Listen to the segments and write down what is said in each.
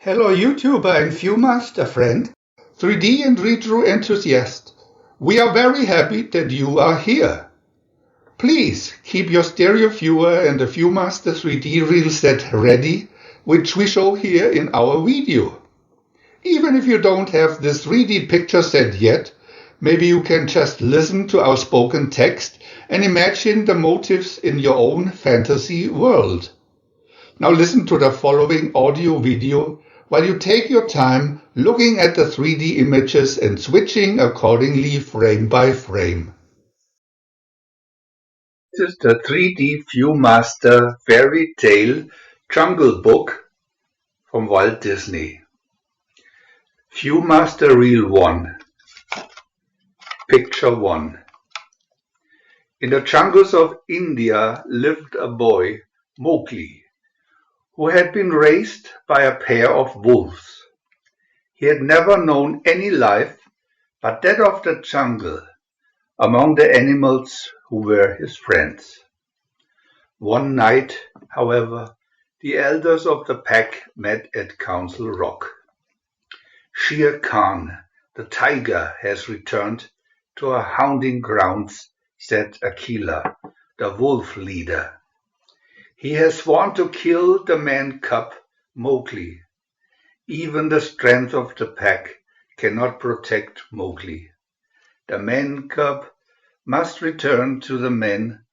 Hello YouTuber and Viewmaster friend, 3D and retro enthusiast. We are very happy that you are here. Please keep your stereo viewer and the Viewmaster 3D reel set ready, which we show here in our video. Even if you don't have this 3D picture set yet, maybe you can just listen to our spoken text and imagine the motifs in your own fantasy world. Now listen to the following audio video while you take your time looking at the 3D images and switching accordingly frame by frame. This is the 3D Viewmaster Fairy Tale Jungle Book from Walt Disney. Viewmaster Reel 1. Picture 1. In the jungles of India lived a boy, Mowgli, who had been raised by a pair of wolves. He had never known any life but that of the jungle, among the animals who were his friends. One night, however, the elders of the pack met at Council Rock. Shere Khan, the tiger, has returned to our hounding grounds, said Akela, the wolf leader. He has sworn to kill the man cub, Mowgli. Even the strength of the pack cannot protect Mowgli. The man cub must return to the man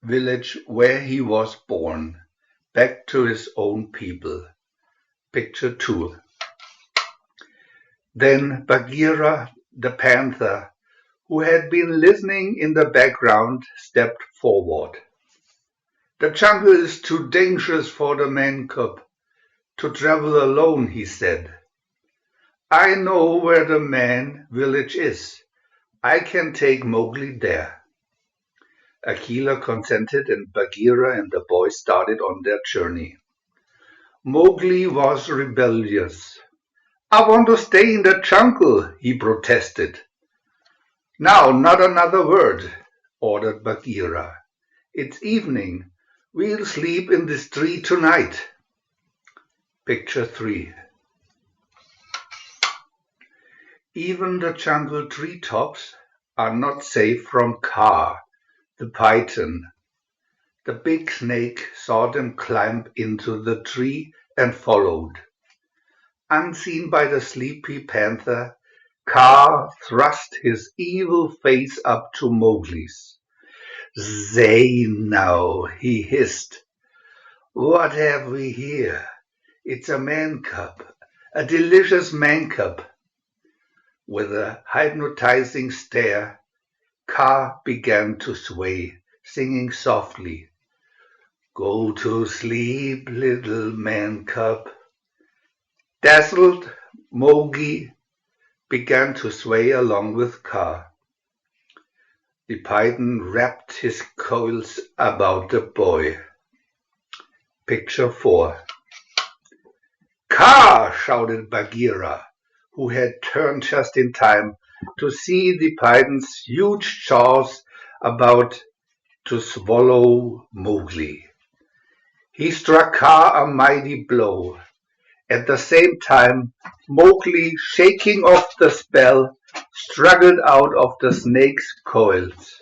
village where he was born, back to his own people. Picture 2. Then Bagheera, the panther, who had been listening in the background, stepped forward. The jungle is too dangerous for the man cub to travel alone, he said. I know where the man village is. I can take Mowgli there. Akela consented and Bagheera and the boy started on their journey. Mowgli was rebellious. I want to stay in the jungle, he protested. Now, not another word, ordered Bagheera. It's evening. We'll sleep in this tree tonight. Picture 3. Even the jungle treetops are not safe from Kaa, the python. The big snake saw them climb into the tree and followed. Unseen by the sleepy panther, Kaa thrust his evil face up to Mowgli's. Say now, he hissed. What have we here? It's a man cub, a delicious man cub. With a hypnotizing stare, Kaa began to sway, singing softly. Go to sleep, little man cub. Dazzled, Mowgli began to sway along with Kaa. The python wrapped his coils about the boy. Picture 4. Kaa! Shouted Bagheera, who had turned just in time to see the python's huge jaws about to swallow Mowgli. He struck Kaa a mighty blow. At the same time, Mowgli, shaking off the spell, struggled out of the snake's coils.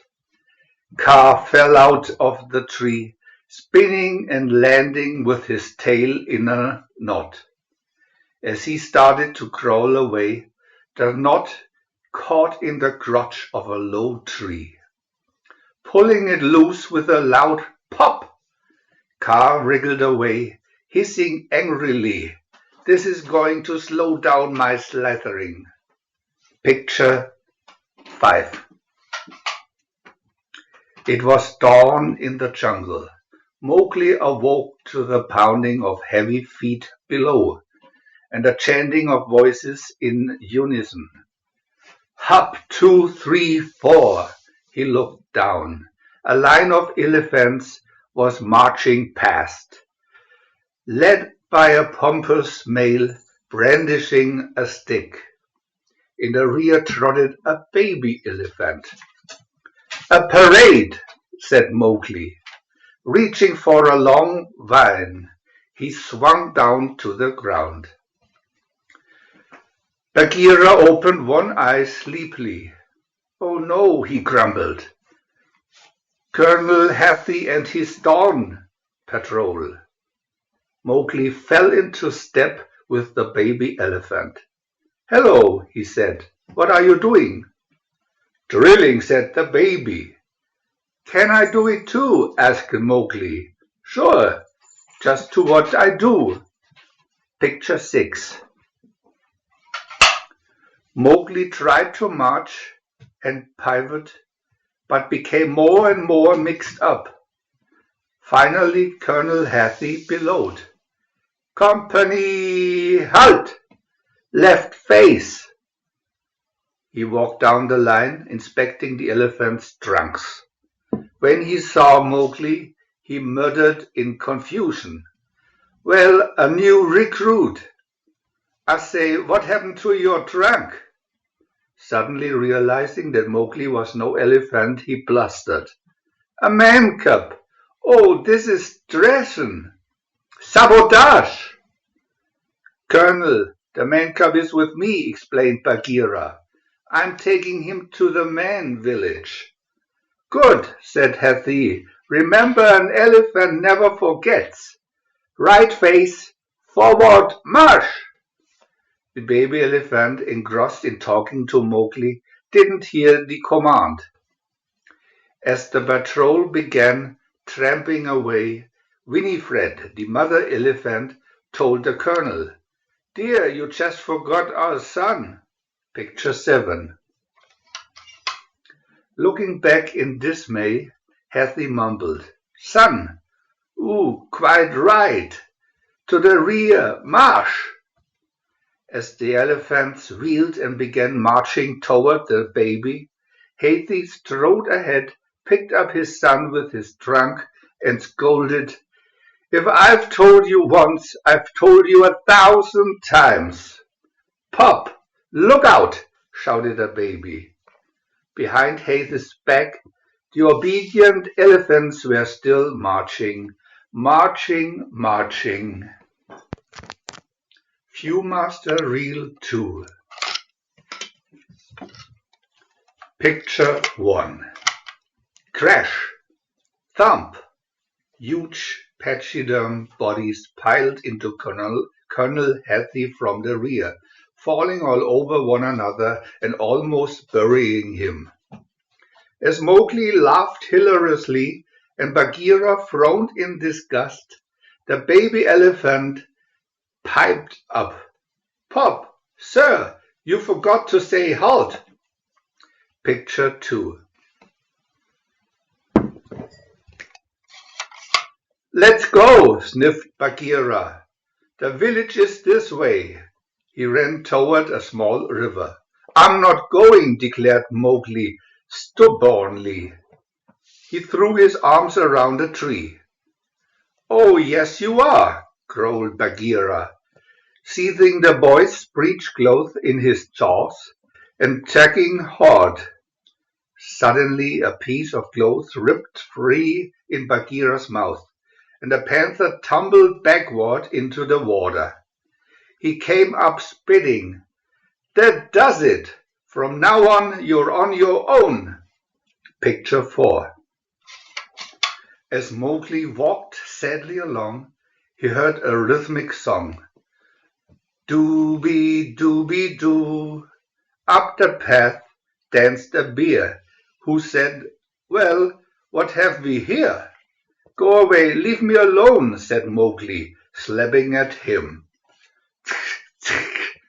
Kaa fell out of the tree, spinning and landing with his tail in a knot. As he started to crawl away, the knot caught in the crotch of a low tree. Pulling it loose with a loud pop, Kaa wriggled away, hissing angrily, This is going to slow down my slathering. Picture 5. It was dawn in the jungle. Mowgli awoke to the pounding of heavy feet below and the chanting of voices in unison. Hop, 2, 3, 4. He looked down. A line of elephants was marching past, led by a pompous male brandishing a stick. In the rear trotted a baby elephant. A parade, said Mowgli. Reaching for a long vine, he swung down to the ground. Bagheera opened one eye sleepily. "Oh no," he grumbled. "Colonel Hathi and his dawn patrol." Mowgli fell into step with the baby elephant. "Hello," he said. "What are you doing?" "Drilling," said the baby. "Can I do it too?" asked Mowgli. "Sure, just do what I do." Picture 6. Mowgli tried to march and pivot, but became more and more mixed up. Finally, Colonel Hathi bellowed, "Company, halt! Left face!" He walked down the line, inspecting the elephants' trunks. When he saw Mowgli, he muttered in confusion, "Well, a new recruit. I say, what happened to your trunk?" Suddenly realizing that Mowgli was no elephant, he blustered, "A man cub! Oh, this is treason! Sabotage!" "Colonel, the man cub is with me," explained Bagheera. "I'm taking him to the man village." "Good," said Hathi. "Remember, an elephant never forgets. Right face, forward, march!" The baby elephant, engrossed in talking to Mowgli, didn't hear the command. As the patrol began tramping away, Winifred, the mother elephant, told the colonel, "Dear, you just forgot our son." Picture 7. Looking back in dismay, Hathi mumbled, "Son, ooh, quite right. To the rear, march!" As the elephants wheeled and began marching toward the baby, Hathi strode ahead, picked up his son with his trunk, and scolded, "If I've told you once, I've told you 1,000 times." "Pop! Look out!" shouted the baby. Behind Hathi's back, the obedient elephants were still marching, marching, marching. Viewmaster Reel 2. Picture 1. Crash! Thump! Huge pachyderm bodies piled into Colonel Hathi from the rear, falling all over one another and almost burying him. As Mowgli laughed hilariously and Bagheera frowned in disgust, the baby elephant piped up, "Pop, sir, you forgot to say halt." Picture 2. "Let's go," sniffed Bagheera. "The village is this way." He ran toward a small river. "I'm not going," declared Mowgli stubbornly. He threw his arms around a tree. "Oh, yes, you are," growled Bagheera, seizing the boy's breech cloth in his jaws and tugging hard. Suddenly a piece of cloth ripped free in Bagheera's mouth, and the panther tumbled backward into the water. He came up spitting. "That does it. From now on, you're on your own." Picture 4. As Mowgli walked sadly along, he heard a rhythmic song. "Dooby dooby doo." Up the path danced a bear, who said, "Well, what have we here?" "Go away, leave me alone," said Mowgli, slapping at him.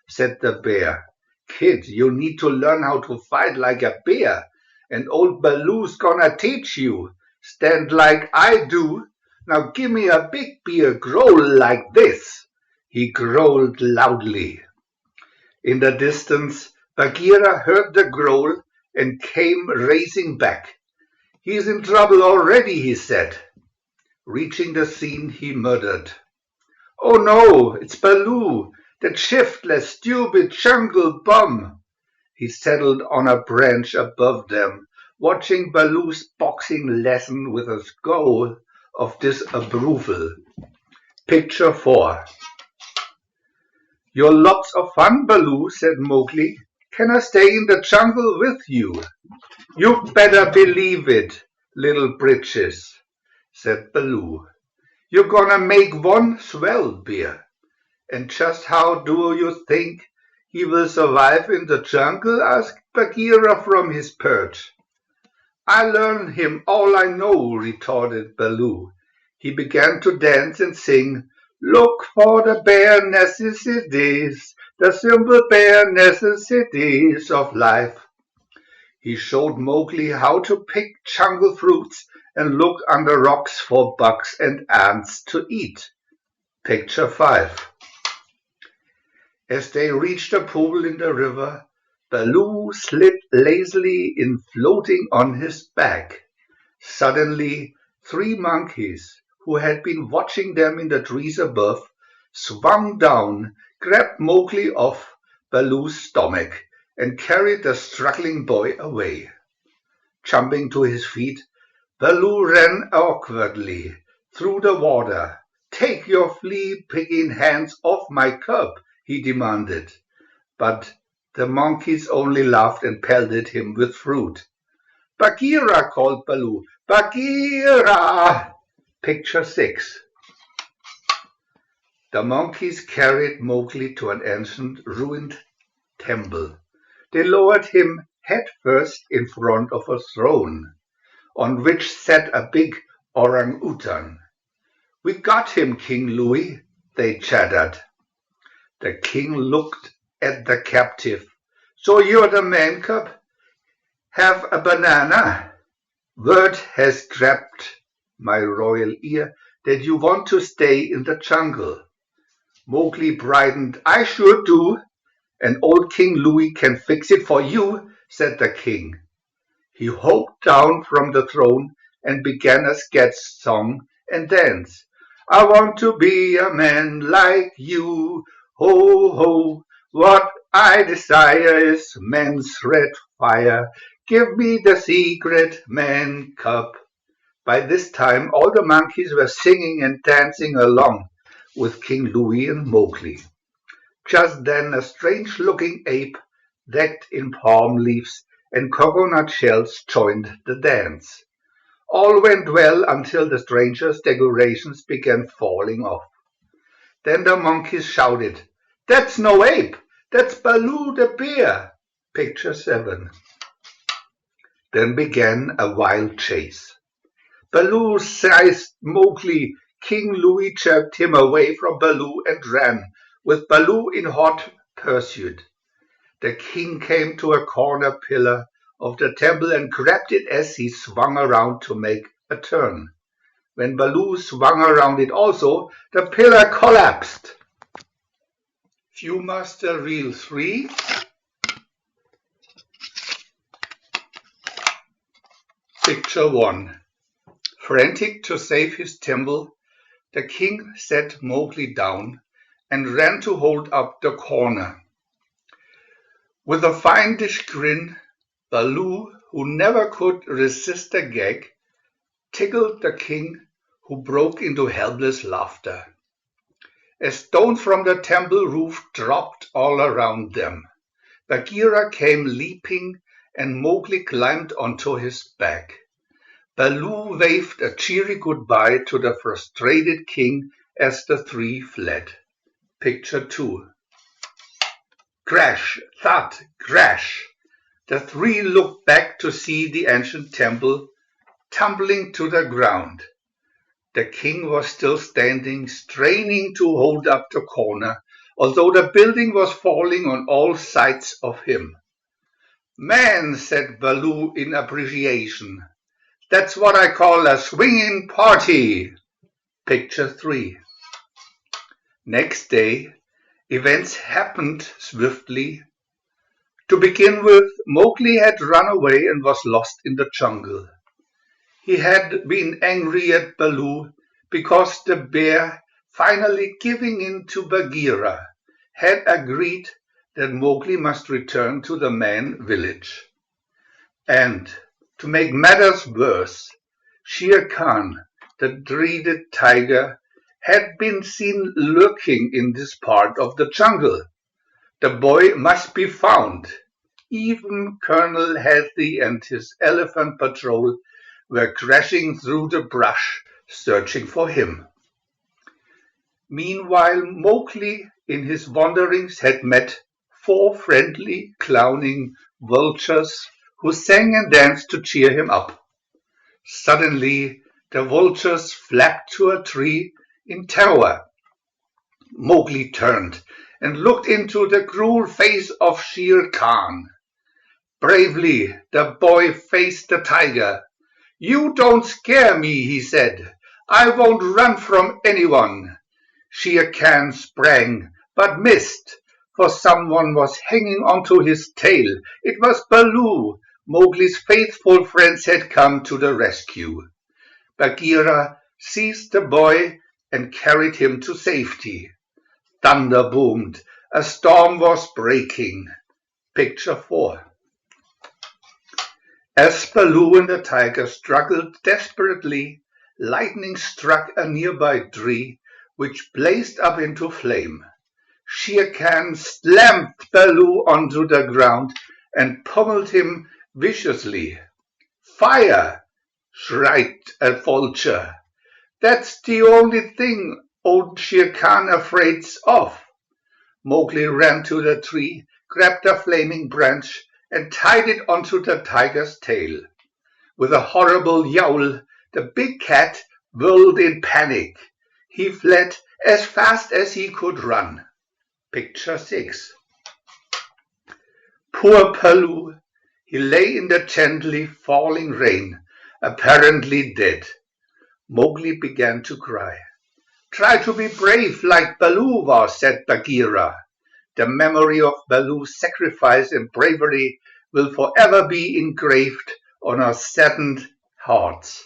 said the bear. "Kid, you need to learn how to fight like a bear, and old Baloo's gonna teach you. Stand like I do. Now give me a big bear growl like this." He growled loudly. In the distance, Bagheera heard the growl and came racing back. "He's in trouble already," he said. Reaching the scene, he muttered, "Oh no, it's Baloo, that shiftless, stupid jungle bum." He settled on a branch above them, watching Baloo's boxing lesson with a scowl of disapproval. Picture 4. "You're lots of fun, Baloo," said Mowgli. "Can I stay in the jungle with you?" "You better believe it, little britches," said Baloo. "You're gonna make one swell bear. And just how do you think he will survive in the jungle?" asked Bagheera from his perch. "I learned him all I know," retorted Baloo. He began to dance and sing, "Look for the bare necessities, the simple bare necessities of life." He showed Mowgli how to pick jungle fruits and look under rocks for bugs and ants to eat. Picture 5. As they reached a pool in the river, Baloo slid lazily in, floating on his back. Suddenly 3 monkeys, who had been watching them in the trees above, swung down, grabbed Mowgli off Baloo's stomach, and carried the struggling boy away. Jumping to his feet, Baloo ran awkwardly through the water. "Take your flea-picking hands off my cub," he demanded. But the monkeys only laughed and pelted him with fruit. "Bagheera!" called Baloo. "Bagheera!" Picture 6. The monkeys carried Mowgli to an ancient ruined temple. They lowered him head first in front of a throne, on which sat a big orang-utan. "We got him, King Louie," they chattered. The king looked at the captive. "So you're the man cub? Have a banana. Word has grabbed my royal ear that you want to stay in the jungle." Mowgli brightened. "I sure do, and old King Louie can fix it for you," said the king. He hopped down from the throne and began a sketch song and dance. "I want to be a man like you. Ho, ho, what I desire is man's red fire. Give me the secret, man cub." By this time all the monkeys were singing and dancing along with King Louie and Mowgli. Just then a strange-looking ape, decked in palm leaves and coconut shells, joined the dance. All went well until the stranger's decorations began falling off. Then the monkeys shouted, "That's no ape! That's Baloo the bear!" Picture 7. Then began a wild chase. Baloo seized Mowgli. King Louie jerked him away from Baloo and ran, with Baloo in hot pursuit. The king came to a corner pillar of the temple and grabbed it as he swung around to make a turn. When Baloo swung around it also, the pillar collapsed. Viewmaster Reel 3. Picture 1. Frantic to save his temple, the king set Mowgli down and ran to hold up the corner. With a fiendish grin, Baloo, who never could resist a gag, tickled the king, who broke into helpless laughter. As stones from the temple roof dropped all around them, Bagheera came leaping and Mowgli climbed onto his back. Baloo waved a cheery goodbye to the frustrated king as the 3 fled. Picture 2. Crash, thud, crash. The 3 looked back to see the ancient temple tumbling to the ground. The king was still standing, straining to hold up the corner, although the building was falling on all sides of him. "Man," said Baloo in appreciation, "that's what I call a swinging party." Picture 3. Next day, events happened swiftly. To begin with, Mowgli had run away and was lost in the jungle. He had been angry at Baloo because the bear, finally giving in to Bagheera, had agreed that Mowgli must return to the man village. And, to make matters worse, Shere Khan, the dreaded tiger, had been seen lurking in this part of the jungle. The boy must be found. Even Colonel Healthy and his elephant patrol were crashing through the brush, searching for him. Meanwhile, Mowgli in his wanderings had met 4 friendly, clowning vultures who sang and danced to cheer him up. Suddenly, the vultures flapped to a tree in terror. Mowgli turned and looked into the cruel face of Shere Khan. Bravely, the boy faced the tiger. "You don't scare me," he said. "I won't run from anyone." Shere Khan sprang, but missed, for someone was hanging onto his tail. It was Baloo. Mowgli's faithful friends had come to the rescue. Bagheera seized the boy and carried him to safety. Thunder boomed. A storm was breaking. Picture 4. As Baloo and the tiger struggled desperately, lightning struck a nearby tree, which blazed up into flame. Shere Khan slammed Baloo onto the ground and pummeled him viciously. "Fire!" shrieked a vulture. "That's the only thing old Shere Khan afraid of." Mowgli ran to the tree, grabbed a flaming branch, and tied it onto the tiger's tail. With a horrible yowl, the big cat whirled in panic. He fled as fast as he could run. Picture 6. Poor Baloo. He lay in the gently falling rain, apparently dead. Mowgli began to cry. "Try to be brave like Baloo was," said Bagheera. "The memory of Baloo's sacrifice and bravery will forever be engraved on our saddened hearts."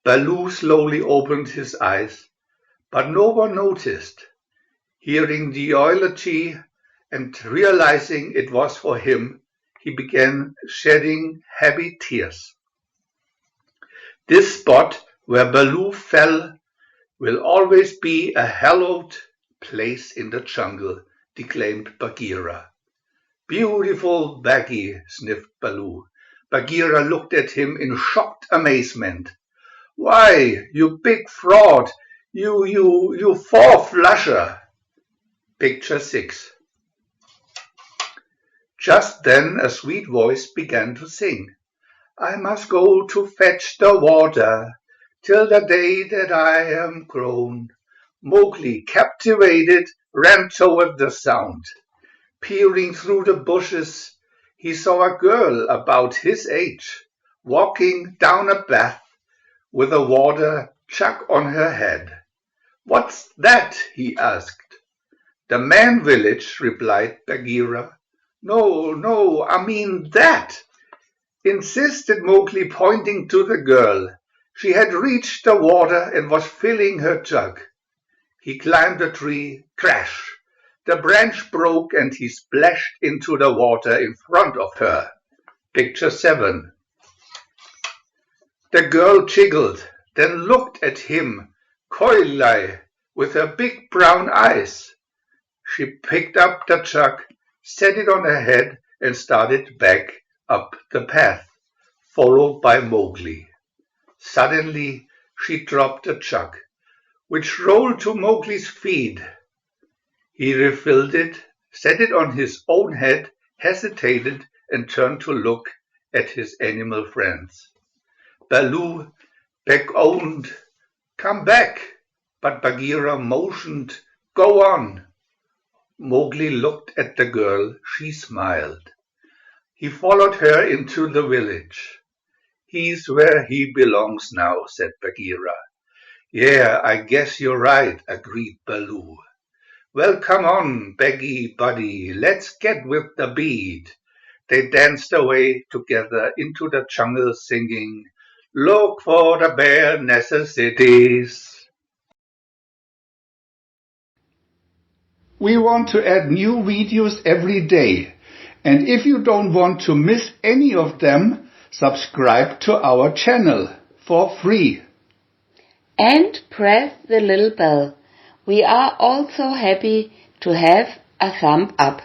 Baloo slowly opened his eyes, but no one noticed. Hearing the eulogy and realizing it was for him, he began shedding heavy tears. "This spot where Baloo fell will always be a hallowed place in the jungle," declaimed Bagheera. "Beautiful Baggy," sniffed Baloo. Bagheera looked at him in shocked amazement. "Why, you big fraud, you four-flusher." Picture 6. Just then a sweet voice began to sing. "I must go to fetch the water, till the day that I am grown." Mowgli, captivated, ran toward the sound. Peering through the bushes, he saw a girl about his age, walking down a path with a water jug on her head. "What's that?" he asked. "The man village," replied Bagheera. No, I mean that," insisted Mowgli, pointing to the girl. She had reached the water and was filling her jug. He climbed a tree. Crash! The branch broke and he splashed into the water in front of her. Picture 7. The girl jiggled, then looked at him coyly with her big brown eyes. She picked up the jug, set it on her head, and started back up the path, followed by Mowgli. Suddenly she dropped the jug, which rolled to Mowgli's feet. He refilled it, set it on his own head, hesitated, and turned to look at his animal friends. Baloo beckoned, "Come back," but Bagheera motioned, "Go on." Mowgli looked at the girl. She smiled. He followed her into the village. "He's where he belongs now," said Bagheera. "Yeah, I guess you're right," agreed Baloo. "Well, come on, Baggy buddy, let's get with the beat." They danced away together into the jungle singing, "Look for the bare necessities." We want to add new videos every day, and if you don't want to miss any of them, subscribe to our channel for free. and press the little bell. We are also happy to have a thumb up.